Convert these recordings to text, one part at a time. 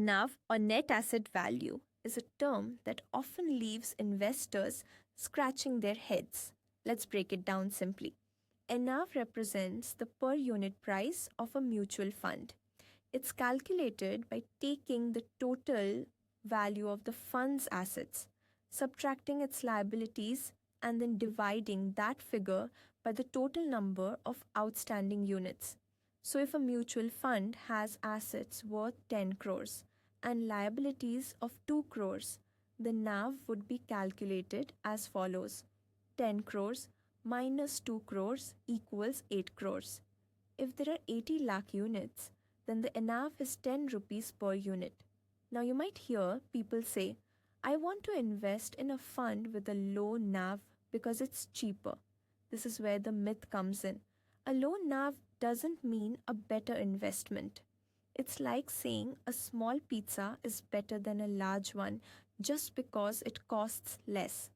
NAV or net asset value is a term that often leaves investors scratching their heads. Let's break it down simply. A NAV represents the per unit price of a mutual fund. It's calculated by taking the total value of the fund's assets, subtracting its liabilities, and then dividing that figure by the total number of outstanding units. So, if a mutual fund has assets worth 10 crores and liabilities of 2 crores, the NAV would be calculated as follows: 10 crores minus 2 crores equals 8 crores. If there are 80 lakh units, then the NAV is 10 rupees per unit. Now you might hear people say, I want to invest in a fund with a low NAV because it's cheaper. This is where the myth comes in. A low NAV doesn't mean a better investment. It's like saying a small pizza is better than a large one just because it costs less.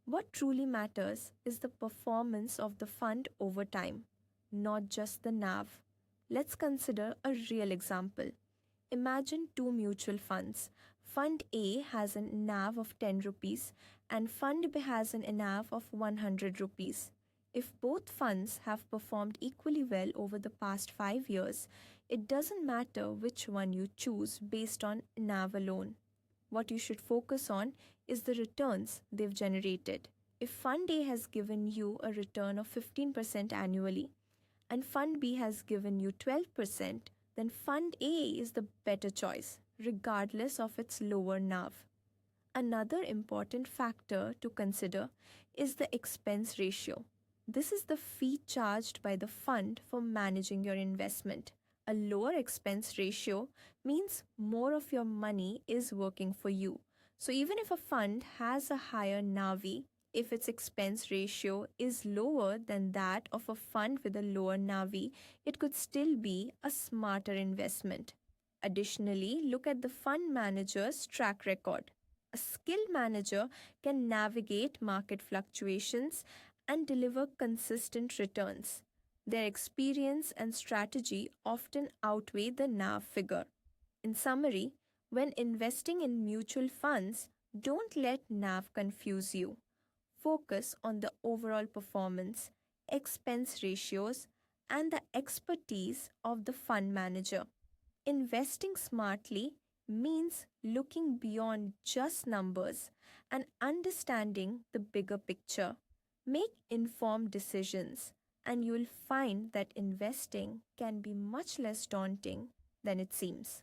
What truly matters is the performance of the fund over time, not just the NAV. Let's consider a real example. Imagine two mutual funds. Fund A has a NAV of 10 rupees and Fund B has an NAV of 100 rupees. If both funds have performed equally well over the past 5 years, it doesn't matter which one you choose based on NAV alone. What you should focus on is the returns they've generated. If Fund A has given you a return of 15% annually and Fund B has given you 12%, then Fund A is the better choice, regardless of its lower NAV. Another important factor to consider is the expense ratio. This is the fee charged by the fund for managing your investment. A lower expense ratio means more of your money is working for you. So even if a fund has a higher NAV, if its expense ratio is lower than that of a fund with a lower NAV, it could still be a smarter investment. Additionally, look at the fund manager's track record. A skilled manager can navigate market fluctuations and deliver consistent returns. Their experience and strategy often outweigh the NAV figure. In summary, when investing in mutual funds, don't let NAV confuse you. Focus on the overall performance, expense ratios, and the expertise of the fund manager. Investing smartly means looking beyond just numbers and understanding the bigger picture. Make informed decisions, and you will find that investing can be much less daunting than it seems.